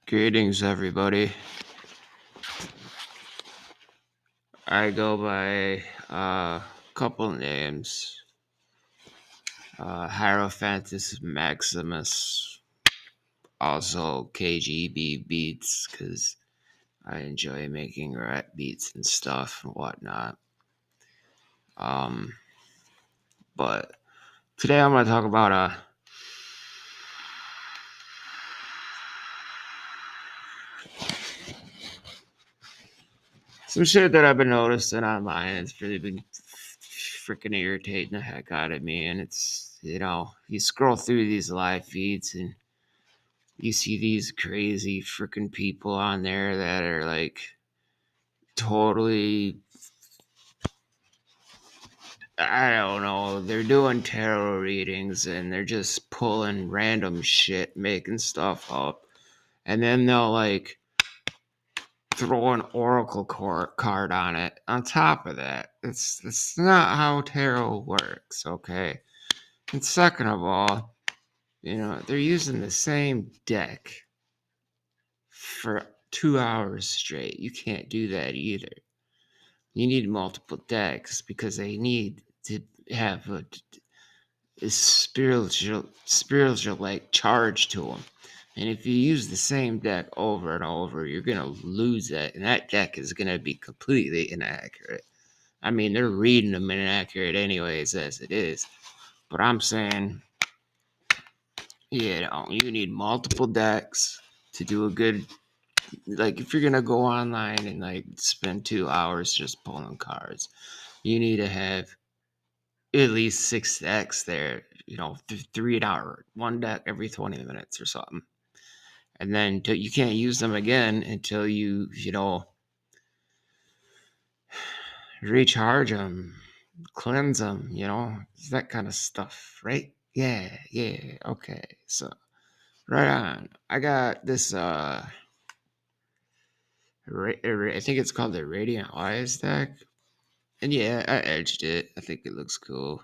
Greetings, everybody. I go by a couple names. Hierophantus Maximus, also KGB Beats, because I enjoy making rap beats and stuff and whatnot. But today I'm going to talk about some shit that I've been noticing online. It's really been freaking irritating the heck out of me. And it's, you scroll through these live feeds and you see these crazy freaking people on there that are like totally, I don't know, they're doing tarot readings and they're just pulling random shit, making stuff up. And then they'll like throw an oracle card on it on top of that. It's not how tarot works, okay? And second of all, they're using the same deck for 2 hours straight. You can't do that either. You need multiple decks because they need to have a spiritual like charge to them. And if you use the same deck over and over, you're gonna lose it, and that deck is gonna be completely inaccurate. I mean, they're reading them inaccurate anyways as it is, but I'm saying, you need multiple decks to do a good. Like, if you're gonna go online and like spend 2 hours just pulling cards, you need to have at least 6 decks there, 3 hour, one deck every 20 minutes or something. And then you can't use them again until you recharge them, cleanse them, that kind of stuff, right? Yeah, okay. So, right on. I got this, I think it's called the Radiant Wise deck. And yeah, I edged it. I think it looks cool.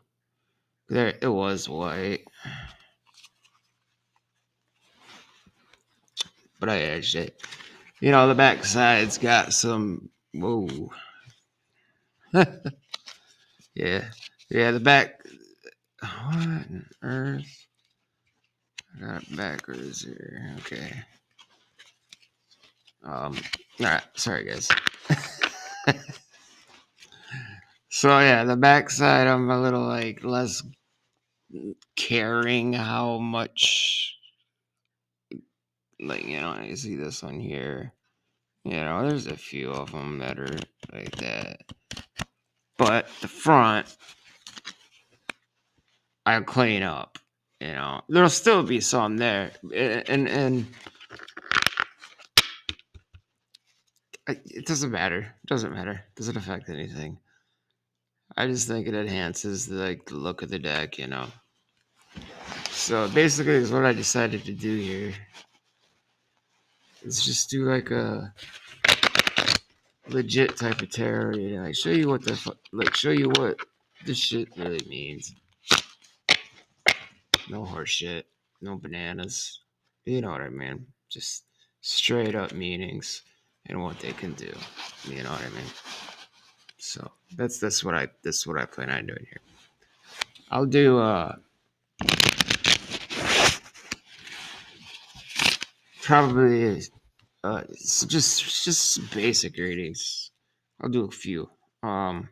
There, it was white, but I edged it. The back side's got some. Whoa. Yeah. Yeah, the back. What on earth? I got it backwards here. Okay. Alright. Sorry, guys. So, yeah, the back side, I'm a little, like, less caring how much. Like, I see this one here. There's a few of them that are like that. But the front, I'll clean up. There'll still be some there, and it doesn't matter. It doesn't matter. It doesn't affect anything. I just think it enhances the look of the deck. So basically, is what I decided to do here. Is just do like a legit type of tarot reading. Like show you what this shit really means. No horse shit. No bananas. You know what I mean? Just straight up meanings and what they can do. You know what I mean? So that's what I plan on doing here. I'll do probably just basic readings. I'll do a few. I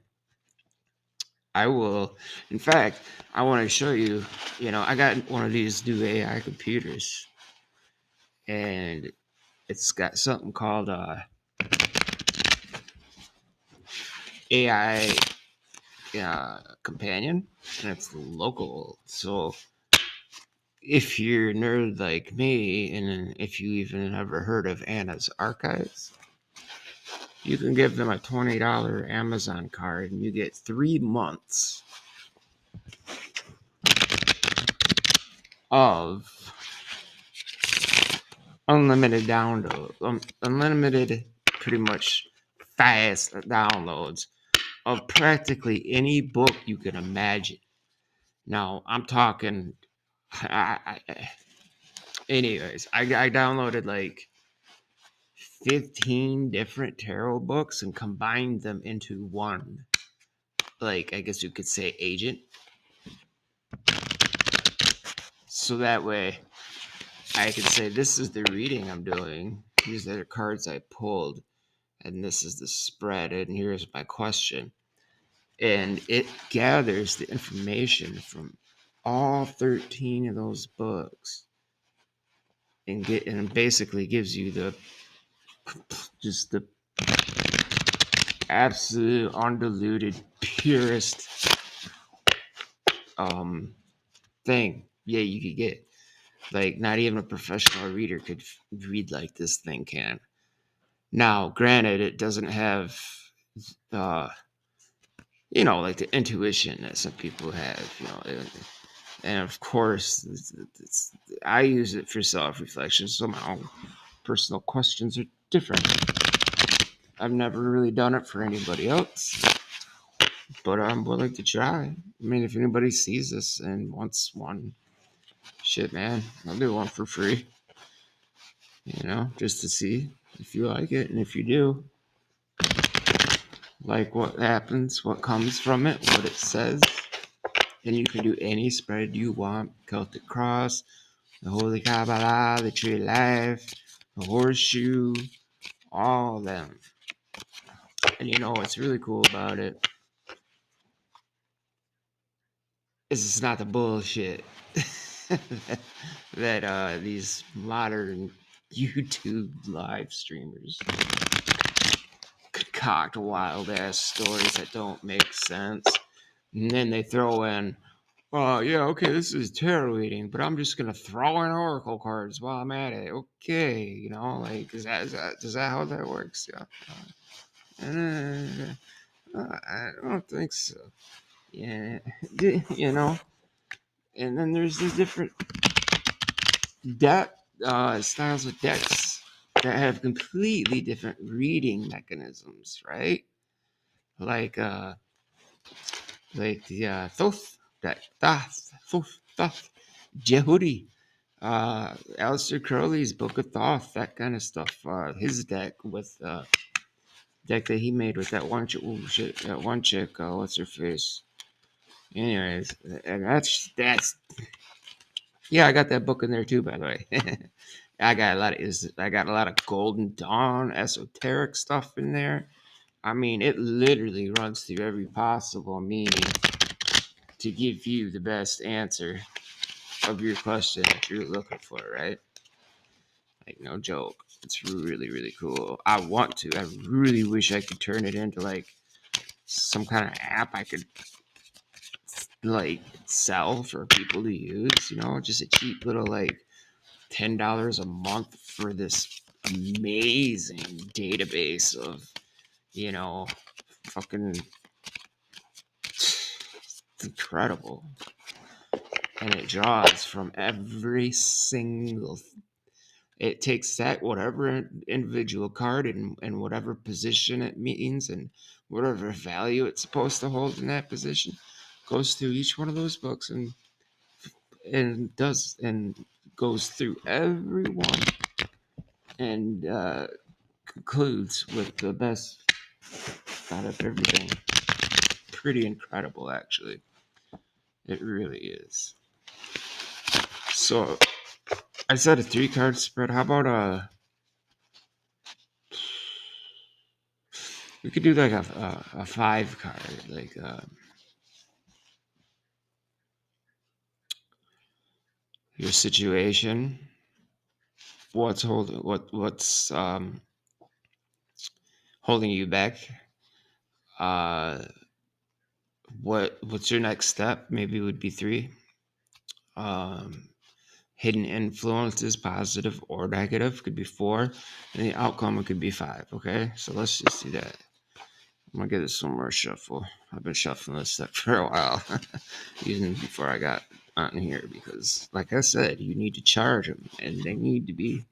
will. In fact, I want to show you. I got one of these new AI computers, and it's got something called AI companion, and it's local. So if you're a nerd like me, and if you even ever heard of Anna's Archives, you can give them a $20 Amazon card, and you get 3 months of unlimited download, unlimited, pretty much fast downloads of practically any book you can imagine. Now, I'm talking. Anyways, I downloaded like 15 different tarot books and combined them into one, like, I guess you could say, agent. So that way I can say, this is the reading I'm doing, these are the cards I pulled, and this is the spread, and here's my question. And it gathers the information from all 13 of those books and basically gives you the absolute undiluted purest thing you could get. Like, not even a professional reader could read like this thing can. Now, granted, it doesn't have uh like the intuition that some people have. And of course, I use it for self-reflection, so my own personal questions are different. I've never really done it for anybody else, but I'm willing to try. I mean, if anybody sees this and wants one, shit, man, I'll do one for free. Just to see if you like it, and if you do, like what happens, what comes from it, what it says. And you can do any spread you want: Celtic Cross, the Holy Kabbalah, the Tree of Life, the Horseshoe, all of them. And what's really cool about it is it's not the bullshit that these modern YouTube live streamers concoct wild ass stories that don't make sense. And then they throw in, yeah, okay, this is tarot reading, but I'm just gonna throw in oracle cards while I'm at it. Okay, like, is that how that works? Yeah. I don't think so. Yeah, And then there's the different deck styles of decks that have completely different reading mechanisms, right? Like the Thoth deck, Thoth, Jehudi, Aleister Crowley's Book of Thoth, that kind of stuff. His deck with deck that he made with that one chick, what's her face? Anyways, and that's yeah, I got that book in there too, by the way. I got a lot of Golden Dawn esoteric stuff in there. I mean, it literally runs through every possible meaning to give you the best answer of your question that you're looking for, right? Like, no joke. It's really, really cool. I want to. I really wish I could turn it into like some kind of app I could like sell for people to use, just a cheap little like $10 a month for this amazing database of, fucking incredible. And it draws from every single. It takes that whatever individual card and whatever position it means and whatever value it's supposed to hold in that position, goes through each one of those books and goes through every one and concludes with the best out of everything. Pretty incredible, actually. It really is. So I said a 3-card spread. How about we could do like a 5-card, like your situation, what's holding you back, uh what's your next step, maybe it would be 3, um hidden influences, positive or negative, could be 4, and the outcome, it could be 5. Okay, so let's just do that. I'm gonna get this one more shuffle. I've been shuffling this stuff for a while, even before I got on here, because, like I said, you need to charge them, and they need to be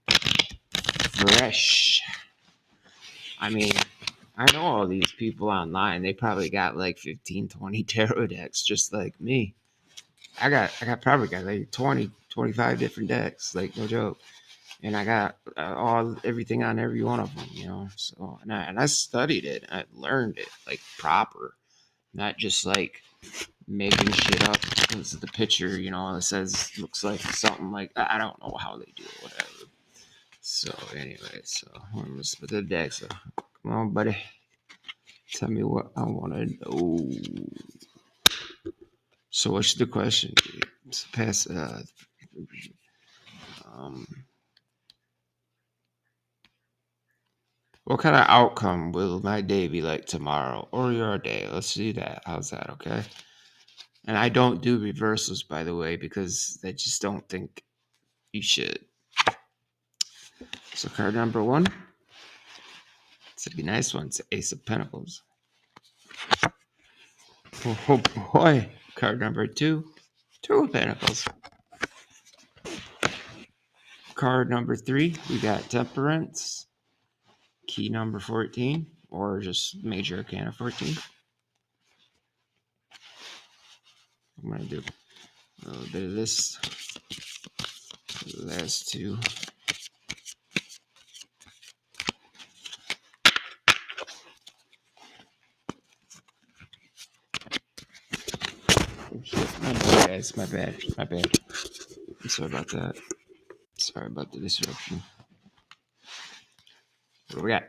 fresh. I mean, I know all these people online. They probably got like 15, 20 tarot decks just like me. I got probably got like 20, 25 different decks, like no joke. And I got all everything on every one of them, you know. So and I studied it. I learned it like proper, not just like making shit up because the picture, you know, it says looks like something like I don't know how they do it, whatever. So anyway, so I'm gonna split the deck. So come on, buddy, tell me what I want to know. So what's the question? Dude? Pass. Um, what kind of outcome will my day be like tomorrow or your day? Let's see that. How's that? Okay. And I don't do reversals, by the way, because I just don't think you should. So card number one. It's a nice one. It's Ace of Pentacles. Oh boy. Card number two. Two of Pentacles. Card number three. We got Temperance. Key number 14. Or just Major Arcana 14. I'm going to do a little bit of this. The last two. Oh, shit. My bad, guys. My bad. My bad. I'm sorry about that. Sorry about the disruption. What do we got?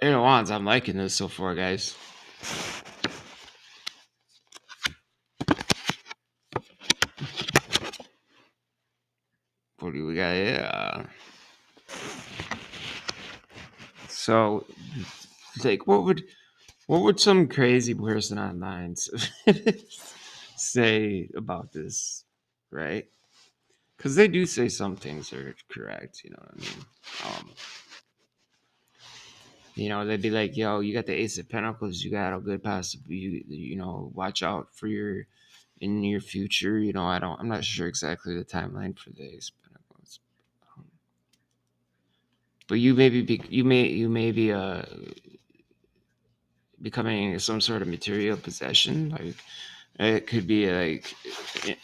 Eight of Wands. I'm liking this so far, guys. What do we got? Yeah. So, like, what would some crazy person online say about this, right? Because they do say some things are correct. You know what I mean? Um, they'd be like, "Yo, you got the Ace of Pentacles. You got a good possible. Watch out for your in your future. I'm not sure exactly the timeline for the Ace of Pentacles, but you may be becoming some sort of material possession. Like it could be like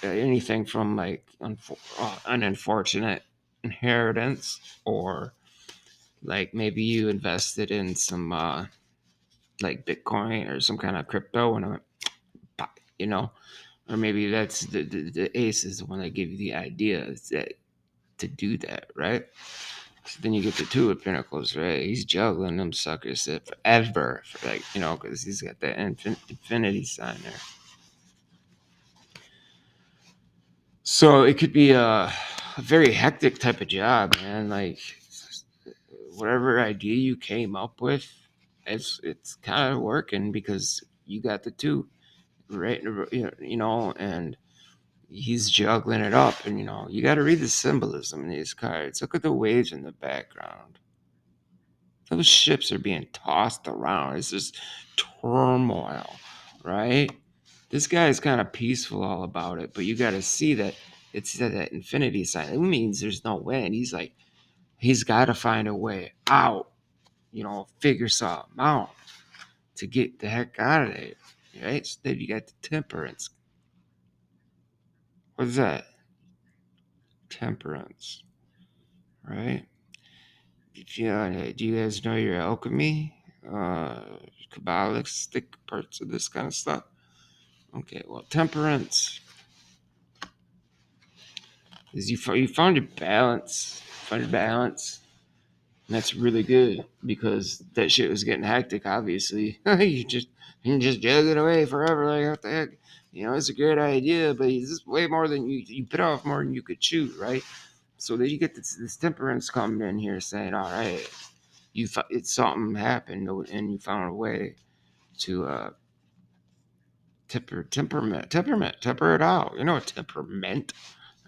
anything from like an unfortunate inheritance, or like maybe you invested in some like Bitcoin or some kind of crypto and it went pop, or maybe that's the ace is the one that gave you the idea to do that, right? So then you get the two of pentacles, right? He's juggling them suckers forever, for like, because he's got that infinity sign there. So it could be a very hectic type of job, man. Like whatever idea you came up with, it's kind of working because you got the two, right? And he's juggling it up, and you got to read the symbolism in these cards. Look at the waves in the background. Those ships are being tossed around. It's just turmoil, right? This guy is kind of peaceful all about it, but you got to see that it's that infinity sign. It means there's no way. And he's got to find a way out, figure something out to get the heck out of there, right? So then you got the temperance. What's that? Temperance, right? Do you guys know your alchemy? Kabbalistic parts of this kind of stuff? Okay, well, temperance is you found your balance. Find your balance. And that's really good because that shit was getting hectic, obviously. you just jug it away forever. Like, what the heck? It's a great idea, but it's just way more than you bit off more than you could chew, right? So then you get this temperance coming in here saying, all right, it's something happened and you found a way to temper it out. Temperament,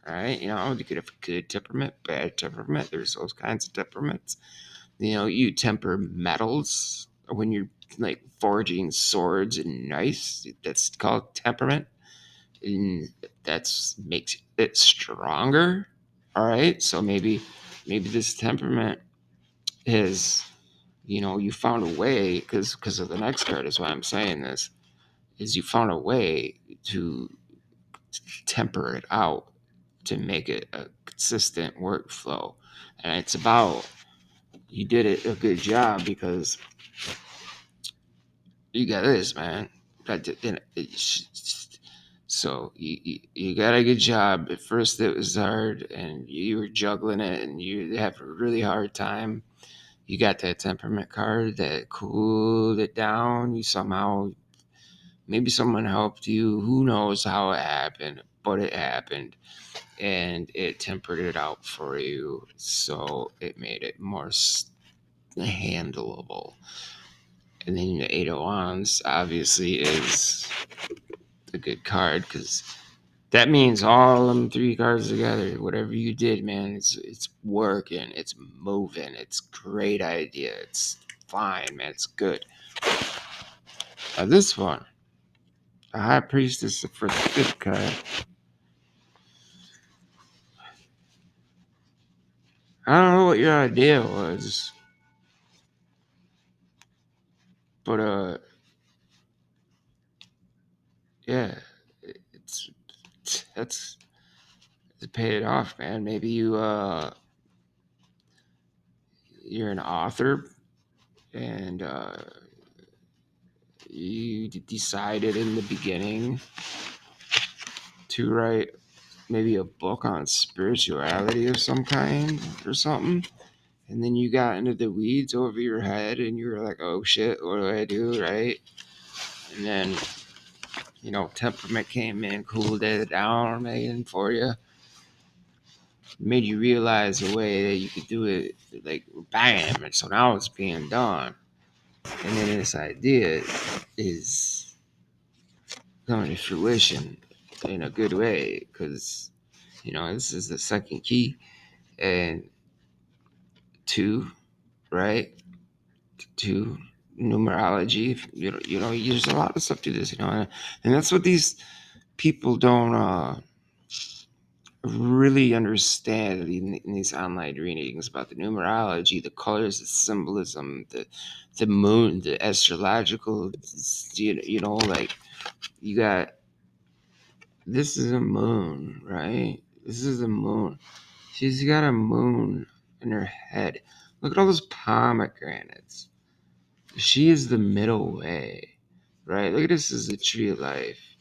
right? You could have good temperament, bad temperament. There's those kinds of temperaments. You temper metals when you're like forging swords and knives. That's called temperament, and that's makes it stronger. All right, so maybe this temperament is, you found a way, because of the next card is why I'm saying this, is you found a way to temper it out to make it a consistent workflow. And it's about, you did it a good job because you got this, man. So you got a good job. At first it was hard and you were juggling it and you have a really hard time. You got that temperament card that cooled it down. You somehow, maybe someone helped you. Who knows how it happened, but it happened. And it tempered it out for you. So it made it more handleable. And then the Eight of Wands obviously is a good card because that means all them three cards together, whatever you did, man, it's working, it's moving, it's great idea, it's fine, man, it's good. This one, the High Priestess, the first fifth card. I don't know what your idea was, but yeah, it's that's to pay it off, man. Maybe you're an author and you decided in the beginning to write maybe a book on spirituality of some kind or something. And then you got into the weeds over your head and you were like, oh shit, what do I do? Right. And then, temperament came in, cooled it down, made for you, made you realize a way that you could do it, like bam. And so now it's being done. And then this idea is coming to fruition in a good way because, this is the second key. And two, right? To numerology. There's a lot of stuff to this, and that's what these people don't really understand in these online readings about the numerology, the colors, the symbolism, the moon, the astrological. Like you got, this is a moon, right? This is a moon. She's got a moon in her head. Look at all those pomegranates. She is the middle way, right? Look at this as a tree of life,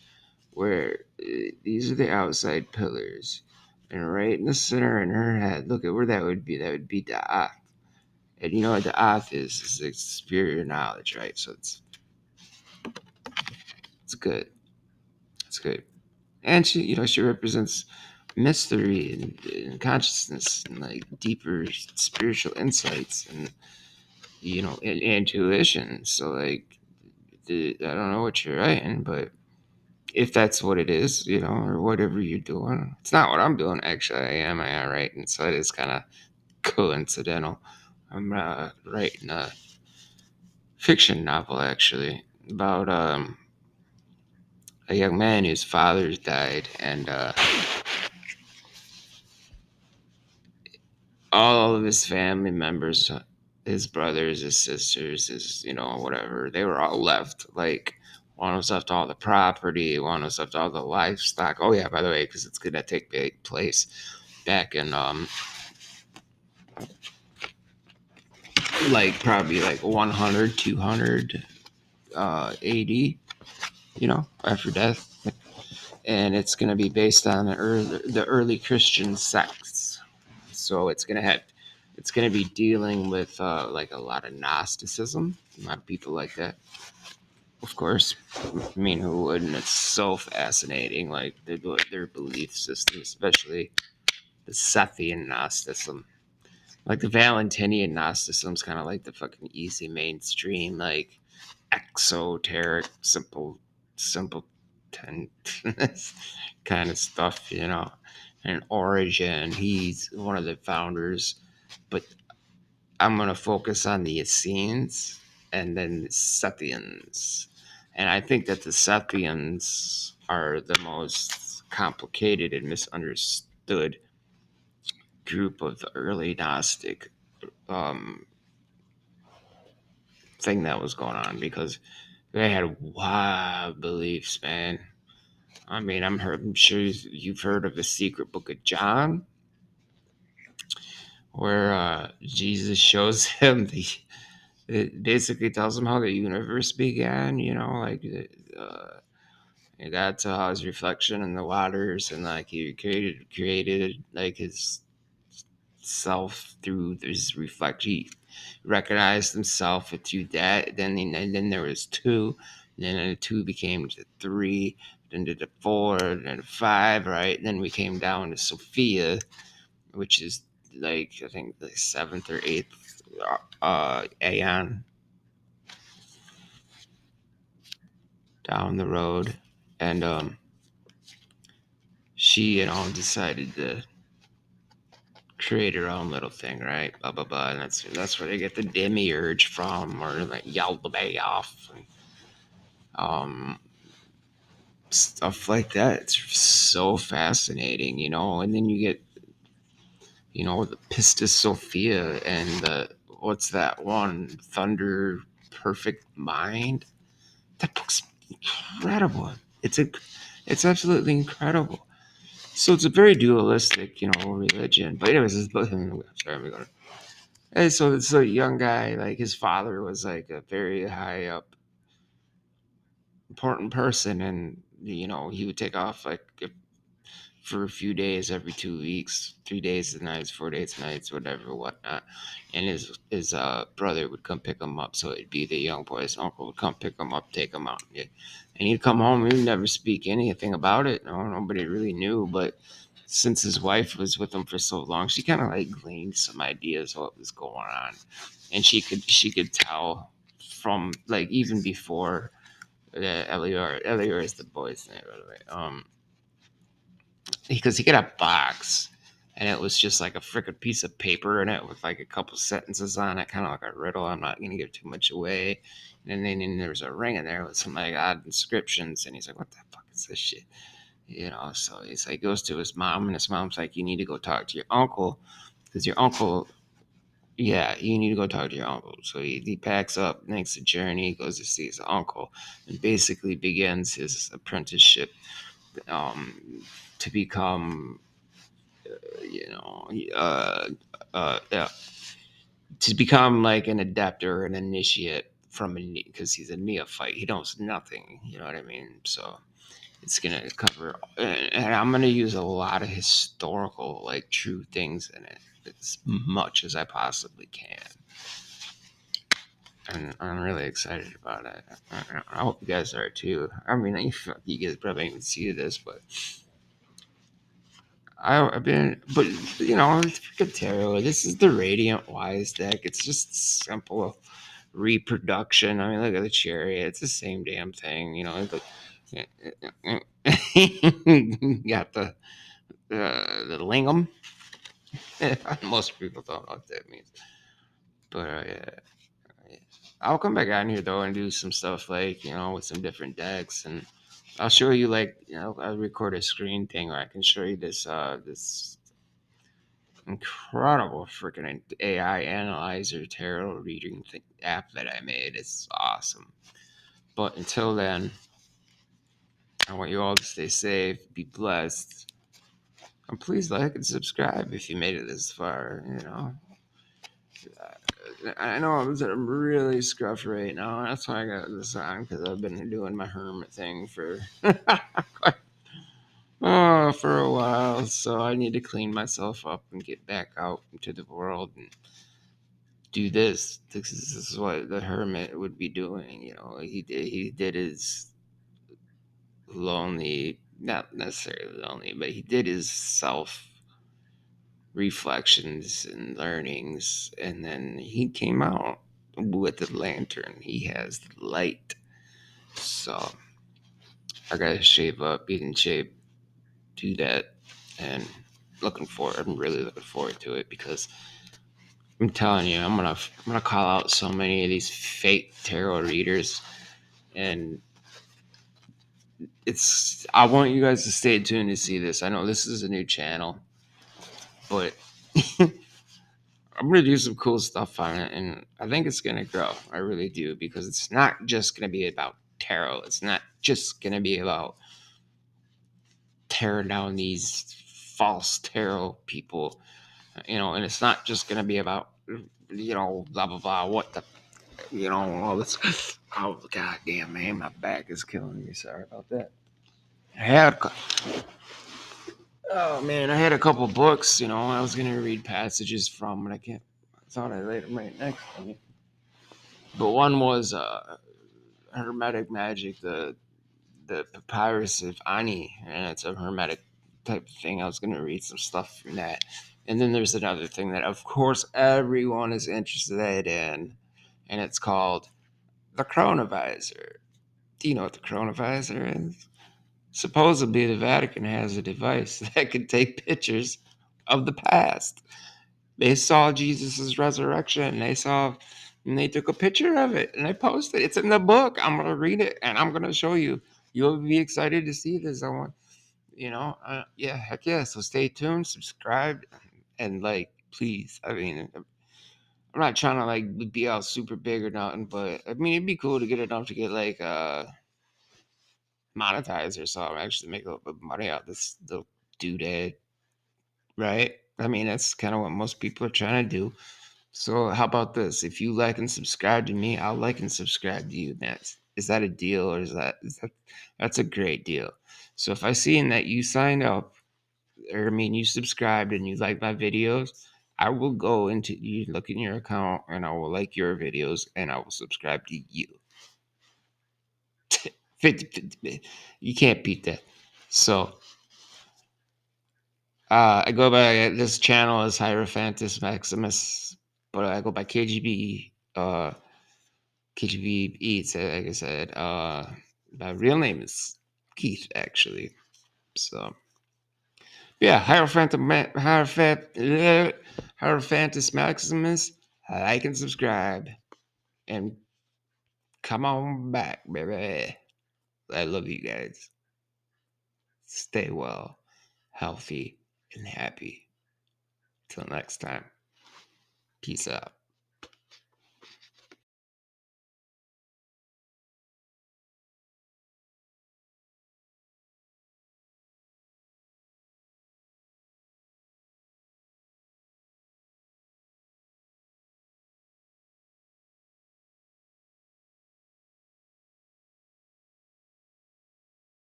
where these are the outside pillars, and right in the center in her head, look at where that would be. That would be Da'ath. And you know what Da'ath is? It's like superior knowledge, right? So it's good. It's good. And she represents mystery and consciousness and like deeper spiritual insights and and intuition. So like, I don't know what you're writing, but if that's what it is, or whatever you're doing. It's not what I'm doing, actually. I am writing, so it is kind of coincidental. I'm writing a fiction novel, actually, about a young man whose father died, and all of his family members, his brothers, his sisters, his, whatever, they were all left. Like, one was left all the property, one was left all the livestock. Oh, yeah, by the way, because it's going to take place back in, like, probably like 100, 200 AD, after death. And it's going to be based on the early Christian sects. So it's going to be dealing with like a lot of Gnosticism, a lot of people like that. Of course, I mean, who wouldn't? It's so fascinating, like their belief system, especially the Sethian Gnosticism. Like the Valentinian Gnosticism is kind of like the fucking easy mainstream, like exoteric, simple kind of stuff, And Origin, he's one of the founders, but I'm gonna focus on the Essenes and then the Sethians. And I think that the Sethians are the most complicated and misunderstood group of the early Gnostic um, thing that was going on, because they had wild beliefs, man. I mean, I'm sure you've heard of the Secret Book of John, where Jesus shows him it basically tells him how the universe began. Like uh, God saw his reflection in the waters, and like he created like his self through his reflection. He recognized himself through that. And then there was two. And then the two became to three. Then to the four. Then to five. Right. And then we came down to Sophia, which is like I think the seventh or eighth aeon down the road, and she decided to create her own little thing, right? Blah blah blah, and that's where they get the demiurge from, or like Yaldabaoth, and um, stuff like that. It's so fascinating, And then you get the Pistis Sophia and the what's that one Thunder Perfect Mind. That book's incredible. It's absolutely incredible. So it's a very dualistic, religion. But anyways, this book. Sorry, I'm going. Hey, so it's a young guy. Like his father was like a very high up, important person, and he would take off like for a few days every 2 weeks, 3 days and nights, 4 days and nights, whatever, whatnot. And his brother would come pick him up. So it'd be the young boy's uncle would come pick him up, take him out, and he'd come home. He'd never speak anything about it. No, nobody really knew, but since his wife was with him for so long, she kind of like gleaned some ideas of what was going on, and she could tell from like even before Elior is the boy's name, by the way. Because he got a box, and it was just like a freaking piece of paper in it with like a couple sentences on it, kind of like a riddle. I'm not gonna give too much away. And then there was a ring in there with some like odd inscriptions, and he's like, "What the fuck is this shit?" So he's like, goes to his mom, and his mom's like, "You need to go talk to your uncle, because your uncle." Yeah, you need to go talk to your uncle. So he packs up, makes a journey, goes to see his uncle, and basically begins his apprenticeship um, to become you know, yeah, to become like an adapter, an initiate from because he's a neophyte. He knows nothing. You know what I mean? So it's gonna cover, and I'm gonna use a lot of historical, like true things in it as much as I possibly can. And I'm really excited about it. I hope you guys are too. I mean, you guys probably didn't see this, but I've been, but it's freaking tarot. This is the Radiant Wise deck. It's just simple reproduction. I mean, look at the chariot. It's the same damn thing. Got the lingam. Most people don't know what that means, but yeah. I'll come back on here though and do some stuff like with some different decks, and I'll show you like I'll record a screen thing where I can show you this incredible freaking AI analyzer tarot reading app that I made. It's awesome. But until then, I want you all to stay safe, be blessed, and please like and subscribe if you made it this far. I know I'm really scruffed right now. That's why I got this on, because I've been doing my hermit thing for for a while. So I need to clean myself up and get back out into the world and do this. This is what the hermit would be doing. He did his lonely, not necessarily lonely, but he did his self reflections and learnings, and then he came out with the lantern. He has the light. So I gotta shave up, get in shape, do that, and I'm really looking forward to it, because I'm telling you, I'm gonna call out so many of these fake tarot readers, and I want you guys to stay tuned to see this. I know this is a new channel, but I'm gonna do some cool stuff on it, and I think it's gonna grow. I really do, because it's not just gonna be about tarot. It's not just gonna be about tearing down these false tarot people, and it's not just gonna be about blah blah blah. What the all this. Oh god damn, man, my back is killing me. Sorry about that. I had Oh man, I had a couple books, I was gonna read passages from, but I can't. I thought I laid them right next to me. But one was Hermetic Magic, the Papyrus of Ani, and it's a Hermetic type of thing. I was gonna read some stuff from that, and then there's another thing that, of course, everyone is interested in, and it's called the Chronovisor. Do you know what the Chronovisor is? Supposedly, the Vatican has a device that can take pictures of the past. They saw Jesus' resurrection, and they took a picture of it, and they posted it. It's in the book. I'm gonna read it, and I'm gonna show you. You'll be excited to see this. Yeah, heck yeah. So stay tuned, subscribe, and like, please. I mean, I'm not trying to like be out super big or nothing, but I mean, it'd be cool to get enough to get like monetized or something. Actually, make a little bit of money out of this little doodad, right? I mean, that's kind of what most people are trying to do. So how about this? If you like and subscribe to me, I'll like and subscribe to you next. Is that a deal, or is that that's a great deal? So if I see in that you signed up, or I mean you subscribed and you like my videos, I will go into you look in your account and I will like your videos and I will subscribe to you. 50. You can't beat that. So I go by this channel as Hierophantus Maximus, but I go by KGB. KGB Eats, like I said. My real name is Keith, actually. So, yeah, Hierophantus Maximus. Like and subscribe. And come on back, baby. I love you guys. Stay well, healthy, and happy. Till next time. Peace out.